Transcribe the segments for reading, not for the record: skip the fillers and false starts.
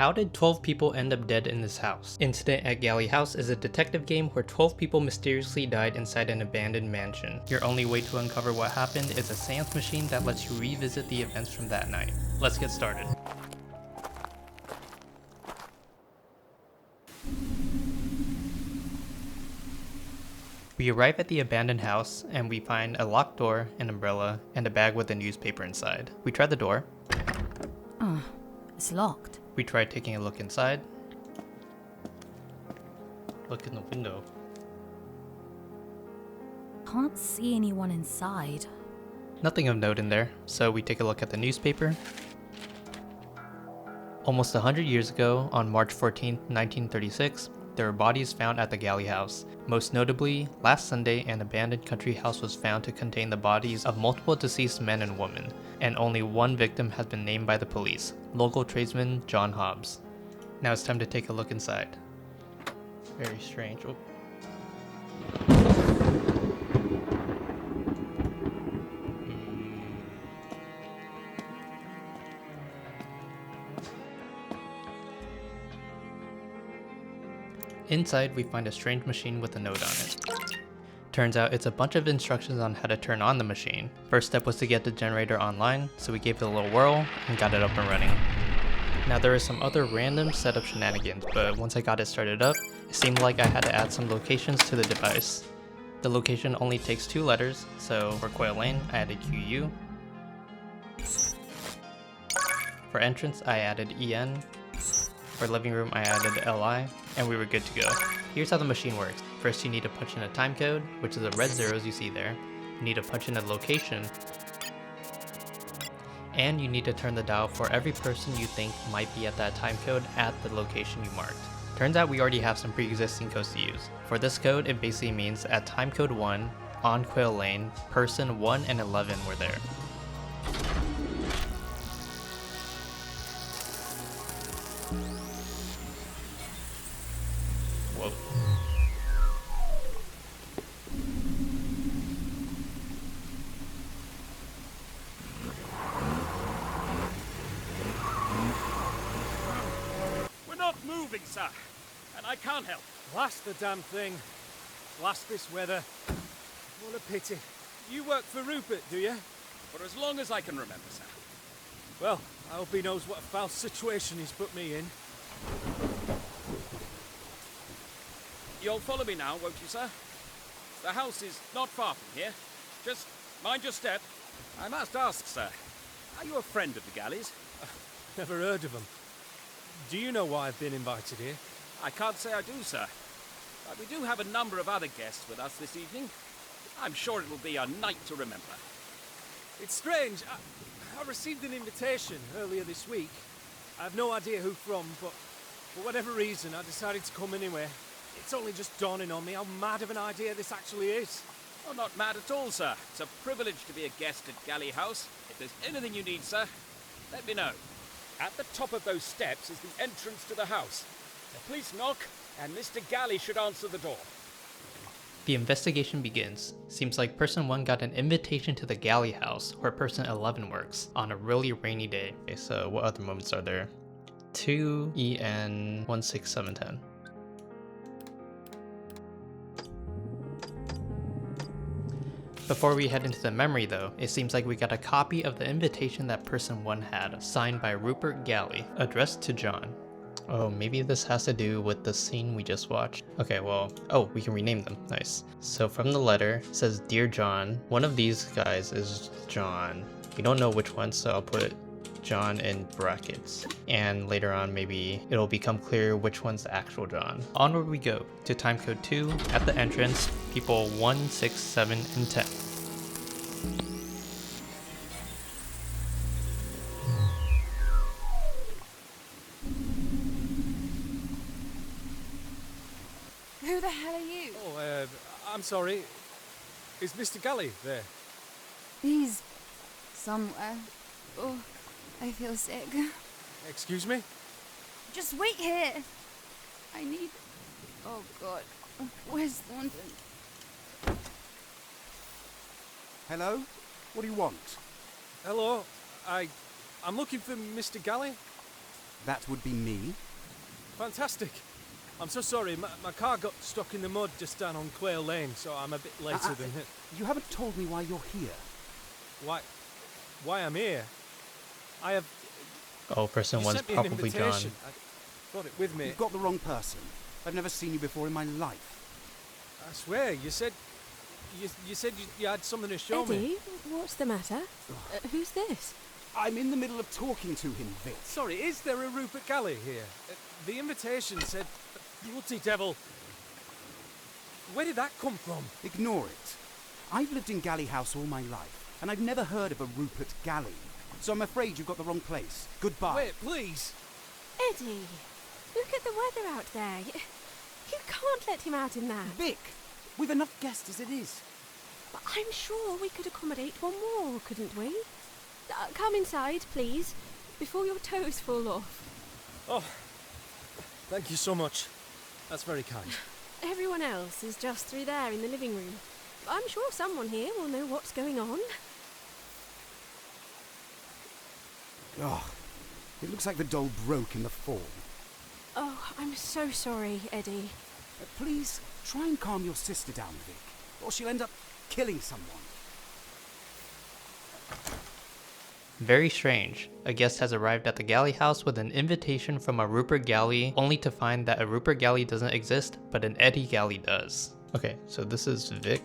How did 12 people end up dead in this house? Incident at Galley House is a detective game where 12 people mysteriously died inside an abandoned mansion. Your only way to uncover what happened is a seance machine that lets you revisit the events from that night. Let's get started. We arrive at the abandoned house and we find a locked door, an umbrella, and a bag with a newspaper inside. We try the door. Oh, it's locked. We try taking a look inside. Look in the window. Can't see anyone inside. Nothing of note in there, so we take a look at the newspaper. Almost 100 years ago, on March 14, 1936, there were bodies found at the Galley House. Most notably, last Sunday, an abandoned country house was found to contain the bodies of multiple deceased men and women, and only one victim has been named by the police, local tradesman John Hobbs. Now it's time to take a look inside. Very strange. Oh. Inside, we find a strange machine with a note on it. Turns out it's a bunch of instructions on how to turn on the machine. First step was to get the generator online, so we gave it a little whirl and got it up and running. Now there is some other random setup shenanigans, but once I got it started up, it seemed like I had to add some locations to the device. The location only takes 2 letters, so for Quail Lane, I added QU. For entrance, I added EN. For living room, I added LI, and we were good to go. Here's how the machine works. First, you need to punch in a time code, which is the red zeros you see there. You need to punch in a location, and you need to turn the dial for every person you think might be at that time code at the location you marked. Turns out we already have some pre-existing codes to use. For this code, it basically means at time code 1, on Quail Lane, person 1 and 11 were there. Whoa. We're not moving, sir, and I can't help. Blast the damn thing. Blast this weather. What a pity. You work for Rupert, do you? For as long as I can remember, sir. Well, I hope he knows what a foul situation he's put me in. You'll follow me now, won't you, sir? The house is not far from here. Just mind your step. I must ask, sir, are you a friend of the Galleys? Never heard of him. Do you know why I've been invited here? I can't say I do, sir. But we do have a number of other guests with us this evening. I'm sure it will be a night to remember. It's strange. I received an invitation earlier this week. I have no idea who from, but for whatever reason, I decided to come anyway. It's only just dawning on me how mad of an idea this actually is. Oh, not mad at all, sir. It's a privilege to be a guest at Galley House. If there's anything you need, sir, let me know. At the top of those steps is the entrance to the house. Please knock, and Mr. Galley should answer the door. The investigation begins. Seems like person 1 got an invitation to the Galley House, where person 11 works, on a really rainy day. Okay, so what other moments are there? 2 EN 16710. Before we head into the memory though, it seems like we got a copy of the invitation that person 1 had, signed by Rupert Galley, addressed to John. Oh, maybe this has to do with the scene we just watched. Okay, well, oh, we can rename them, nice. So from the letter, it says, Dear John, one of these guys is John. We don't know which one, so I'll put John in brackets. And later on, maybe it'll become clear which one's the actual John. Onward we go to time code 2 at the entrance, people 1, 6, 7, and 10. Who the hell are you? Oh, I'm sorry. Is Mr. Galley there? He's somewhere. Oh, I feel sick. Excuse me? Just wait here. I need... Oh, God. Where's Thornton? Hello? What do you want? Hello. I'm looking for Mr. Galley. That would be me. Fantastic. I'm so sorry, my car got stuck in the mud just down on Quail Lane, so I'm a bit later than it. You haven't told me why you're here. Why I'm here? I have... Oh, person You one's sent me an probably gone. invitation. I brought it with me. You've got the wrong person. I've never seen you before in my life. I swear, you said you had something to show me. Eddie, what's the matter? Who's this? I'm in the middle of talking to him, Vic. Sorry, is there a Rupert Galley here? The invitation said... Bloody devil. Where did that come from? Ignore it. I've lived in Galley House all my life, and I've never heard of a Rupert Galley. So I'm afraid you've got the wrong place. Goodbye. Wait, please. Eddie, look at the weather out there. You can't let him out in that. Vic, we've enough guests as it is. But I'm sure we could accommodate one more, couldn't we? Come inside, please, before your toes fall off. Oh, thank you so much. That's very kind. Everyone else is just through there in the living room. I'm sure someone here will know what's going on. Oh, it looks like the doll broke in the fall. Oh, I'm so sorry, Eddie. Please, try and calm your sister down, Vic, or she'll end up killing someone. Very strange. A guest has arrived at the Galley house with an invitation from a Rupert Galley, only to find that a Rupert Galley doesn't exist, but an Eddie Galley does. Okay, so this is Vic,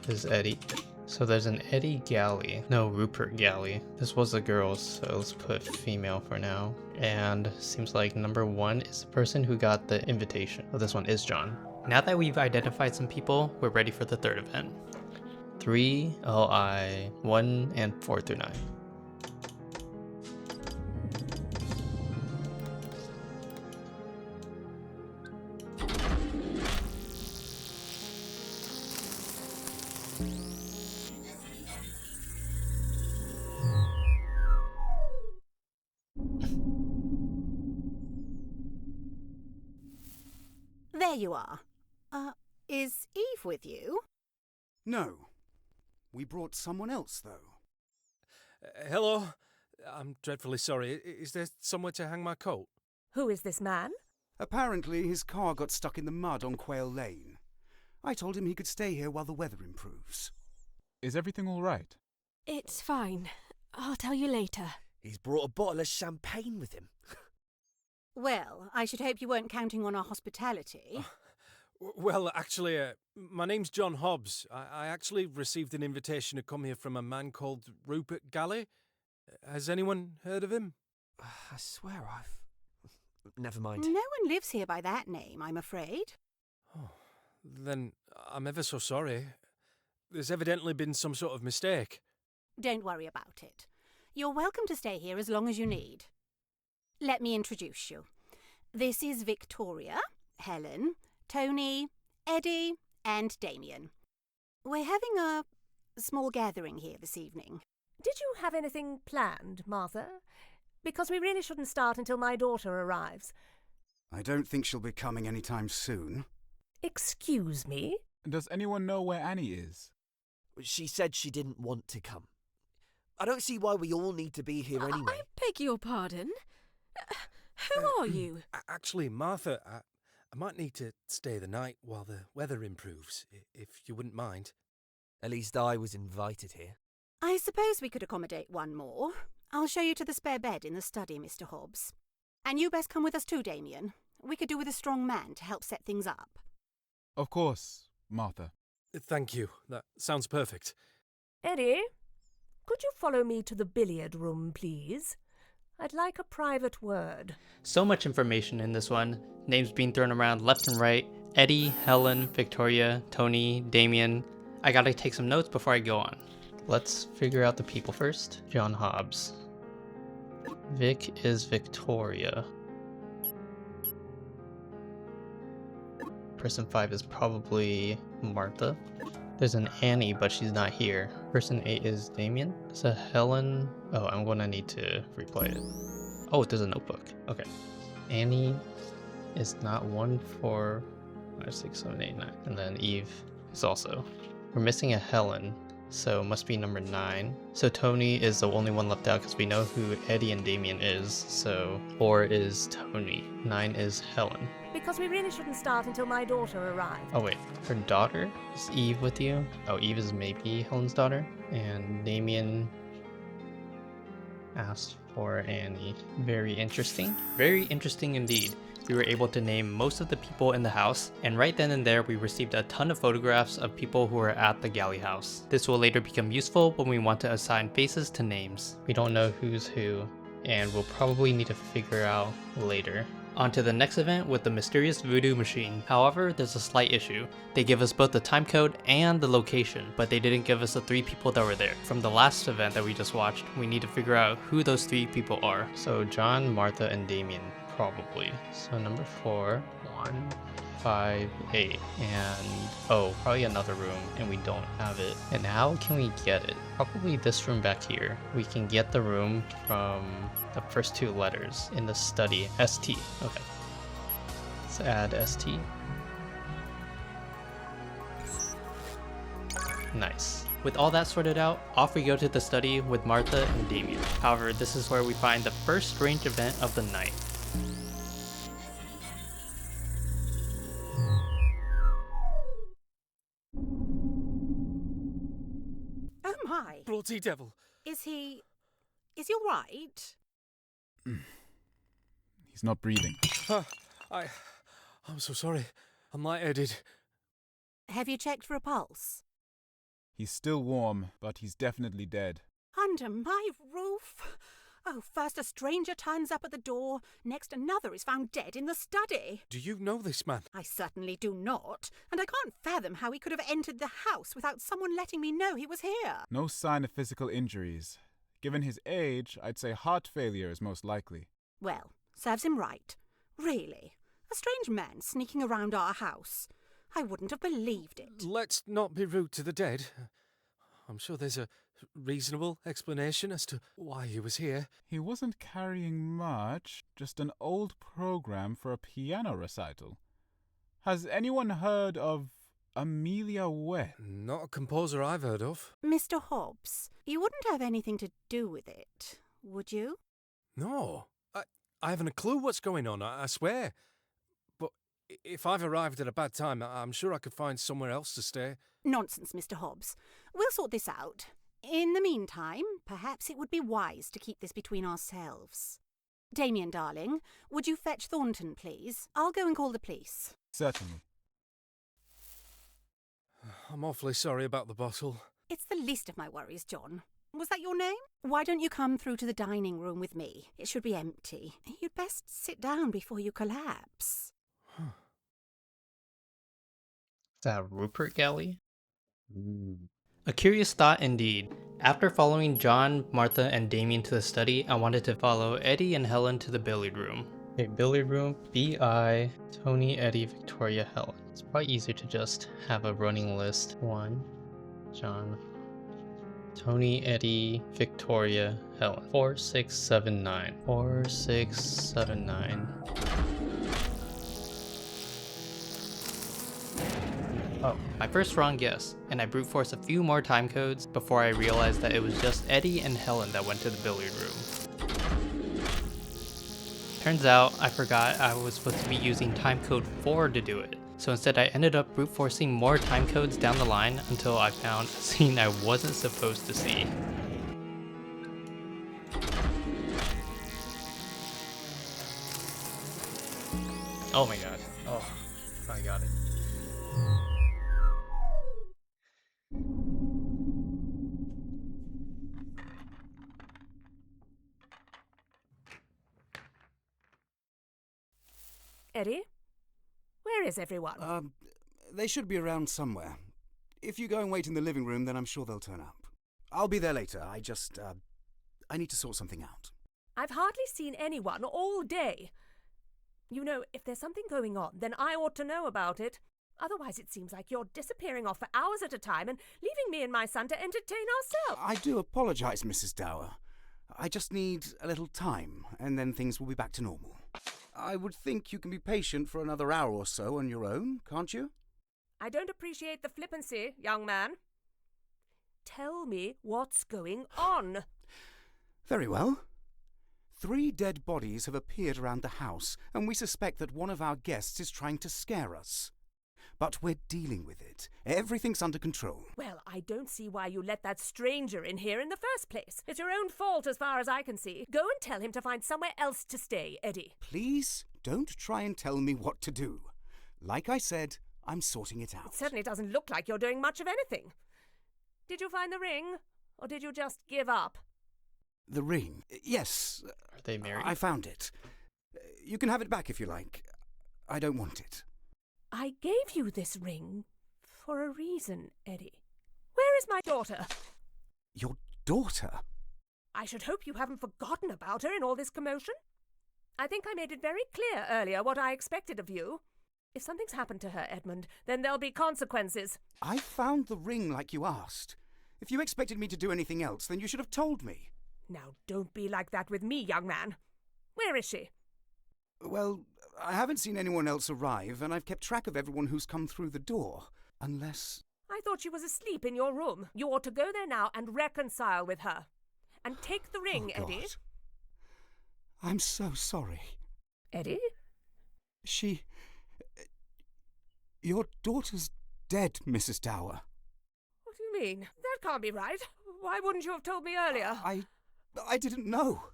this is Eddie. So there's an Eddie Galley, no Rupert Galley. This was a girl, so let's put female for now. And seems like number 1 is the person who got the invitation. Oh, this one is John. Now that we've identified some people, we're ready for the third event. 3, LI, 1, and 4 through 9. There you are. Is Eve with you? No. We brought someone else, though. Hello? I'm dreadfully sorry. Is there somewhere to hang my coat? Who is this man? Apparently, his car got stuck in the mud on Quail Lane. I told him he could stay here while the weather improves. Is everything all right? It's fine. I'll tell you later. He's brought a bottle of champagne with him. Well, I should hope you weren't counting on our hospitality. Well, actually, my name's John Hobbs. I actually received an invitation to come here from a man called Rupert Galley. Has anyone heard of him? I swear Never mind. No one lives here by that name, I'm afraid. Oh, then I'm ever so sorry. There's evidently been some sort of mistake. Don't worry about it. You're welcome to stay here as long as you need. Let me introduce you. This is Victoria, Helen, Tony, Eddie, and Damien. We're having a small gathering here this evening. Did you have anything planned, Martha? Because we really shouldn't start until my daughter arrives. I don't think she'll be coming anytime soon. Excuse me? Does anyone know where Annie is? She said she didn't want to come. I don't see why we all need to be here anyway. I beg your pardon? Who are you? Actually, Martha, I might need to stay the night while the weather improves, if you wouldn't mind. At least I was invited here. I suppose we could accommodate one more. I'll show you to the spare bed in the study, Mr. Hobbs. And you best come with us too, Damien. We could do with a strong man to help set things up. Of course, Martha. Thank you. That sounds perfect. Eddie, could you follow me to the billiard room, please? I'd like a private word. So much information in this one. Names being thrown around left and right. Eddie, Helen, Victoria, Tony, Damien. I gotta take some notes before I go on. Let's figure out the people first. John Hobbs. Vic is Victoria. Person 5 is probably Martha. There's an Annie, but she's not here. Person 8 is Damien. It's a Helen. Oh, I'm gonna need to replay it. Oh, there's a notebook. Okay. Annie is not 1, 4, 5, 6, 7, 8, 9. And then Eve is also. We're missing a Helen. So must be number 9. So Tony is the only one left out because we know who Eddie and Damien is. So 4 is Tony. 9 is Helen. Because we really shouldn't start until my daughter arrives. Oh wait, her daughter? Is Eve with you? Oh, Eve is maybe Helen's daughter. And Damien asked for Annie. Very interesting. Very interesting indeed. We were able to name most of the people in the house, and right then and there we received a ton of photographs of people who were at the galley house. This will later become useful when we want to assign faces to names. We don't know who's who, and we'll probably need to figure out later. On to the next event with the mysterious voodoo machine. However, there's a slight issue. They give us both the time code and the location, but they didn't give us the 3 people that were there. From the last event that we just watched, we need to figure out who those 3 people are. So John, Martha, and Damien, probably. So number 4, 1, 5, 8, and oh, probably another room, and we don't have it. And how can we get it? Probably this room back here. We can get the room from the first 2 letters in the study. ST. Okay. Let's add ST. Nice. With all that sorted out, off we go to the study with Martha and Damien. However, this is where we find the first strange event of the night. Oh my! Bloody devil. Is he all right? He's not breathing. I'm so sorry. I'm lightheaded. Have you checked for a pulse? He's still warm, but he's definitely dead. Under my roof? Oh, first a stranger turns up at the door, next another is found dead in the study. Do you know this man? I certainly do not, and I can't fathom how he could have entered the house without someone letting me know he was here. No sign of physical injuries. Given his age, I'd say heart failure is most likely. Well, serves him right. Really. A strange man sneaking around our house. I wouldn't have believed it. Let's not be rude to the dead. I'm sure there's a reasonable explanation as to why he was here. He wasn't carrying much, just an old program for a piano recital. Has anyone heard of Amelia Webb? Not a composer I've heard of. Mr. Hobbs, you wouldn't have anything to do with it, would you? No. I haven't a clue what's going on, I swear. But if I've arrived at a bad time, I'm sure I could find somewhere else to stay. Nonsense, Mr. Hobbs. We'll sort this out. In the meantime, perhaps it would be wise to keep this between ourselves. Damien, darling, would you fetch Thornton, please? I'll go and call the police. Certainly. I'm awfully sorry about the bottle. It's the least of my worries, John. Was that your name? Why don't you come through to the dining room with me? It should be empty. You'd best sit down before you collapse. Is that Rupert Galley? A curious thought indeed. After following John, Martha, and Damien to the study, I wanted to follow Eddie and Helen to the billiard room. Okay, billiard room, B.I., Tony, Eddie, Victoria, Helen. It's probably easier to just have a running list. 1, John, Tony, Eddie, Victoria, Helen. 4, 6, 7, 9. 4, 6, 7, 9. Oh, my first wrong guess, and I brute forced a few more time codes before I realized that it was just Eddie and Helen that went to the billiard room. Turns out I forgot I was supposed to be using time code 4 to do it, so instead I ended up brute forcing more time codes down the line until I found a scene I wasn't supposed to see. Oh my god. Oh, I got it. Eddie? Where is everyone? They should be around somewhere. If you go and wait in the living room, then I'm sure they'll turn up. I'll be there later. I need to sort something out. I've hardly seen anyone all day. You know, if there's something going on, then I ought to know about it. Otherwise, it seems like you're disappearing off for hours at a time and leaving me and my son to entertain ourselves. I do apologise, Mrs. Dower. I just need a little time, and then things will be back to normal. I would think you can be patient for another hour or so on your own, can't you? I don't appreciate the flippancy, young man. tell me what's going on. Very well. 3 dead bodies have appeared around the house, and we suspect that one of our guests is trying to scare us. But we're dealing with it. Everything's under control. Well, I don't see why you let that stranger in here in the first place. It's your own fault as far as I can see. Go and tell him to find somewhere else to stay, Eddie. Please don't try and tell me what to do. Like I said, I'm sorting it out. It certainly doesn't look like you're doing much of anything. Did you find the ring, or did you just give up? The ring. Yes. Are they married? I found it. You can have it back if you like. I don't want it. I gave you this ring for a reason, Eddie. Where is my daughter? Your daughter? I should hope you haven't forgotten about her in all this commotion. I think I made it very clear earlier what I expected of you. If something's happened to her, Edmund, then there'll be consequences. I found the ring like you asked. If you expected me to do anything else, then you should have told me. Now, don't be like that with me, young man. Where is she? Well, I haven't seen anyone else arrive, and I've kept track of everyone who's come through the door. Unless... I thought she was asleep in your room. You ought to go there now and reconcile with her. And take the ring, Oh, Eddie. God. I'm so sorry. Eddie? Your daughter's dead, Mrs. Dower. What do you mean? That can't be right. Why wouldn't you have told me earlier? I didn't know.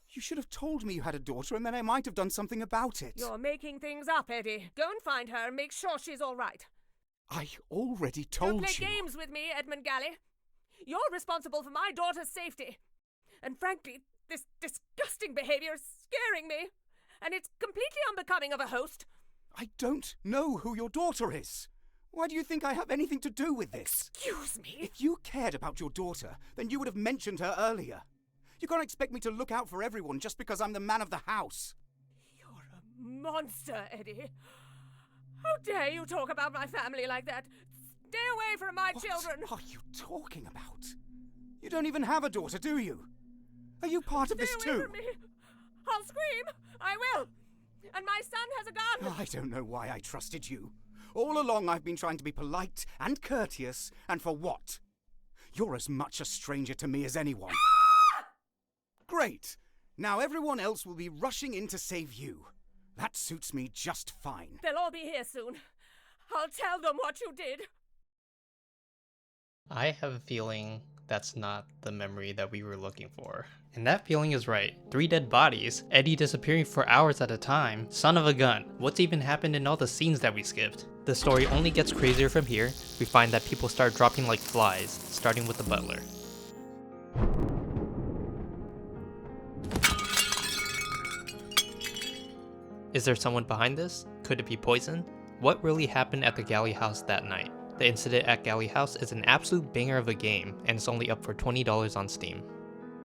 You should have told me you had a daughter, and then I might have done something about it. You're making things up, Eddie. Go and find her and make sure she's all right. I already told you. Don't play games with me, Edmund Galley. You're responsible for my daughter's safety. And frankly, this disgusting behavior is scaring me. And it's completely unbecoming of a host. I don't know who your daughter is. Why do you think I have anything to do with this? Excuse me? If you cared about your daughter, then you would have mentioned her earlier. You can't expect me to look out for everyone just because I'm the man of the house. You're a monster, Eddie. How dare you talk about my family like that? Stay away from my children! What are you talking about? You don't even have a daughter, do you? Are you part of this Stay away too? from me! I'll scream! I will! And my son has a gun! I don't know why I trusted you. All along I've been trying to be polite and courteous, and for what? You're as much a stranger to me as anyone. Great! Now everyone else will be rushing in to save you. That suits me just fine. They'll all be here soon. I'll tell them what you did. I have a feeling that's not the memory that we were looking for. And that feeling is right. 3 dead bodies, Eddie disappearing for hours at a time, son of a gun. What's even happened in all the scenes that we skipped? The story only gets crazier from here. We find that people start dropping like flies, starting with the butler. Is there someone behind this? Could it be poison? What really happened at the Galley House that night? The Incident at Galley House is an absolute banger of a game, and it's only up for $20 on Steam.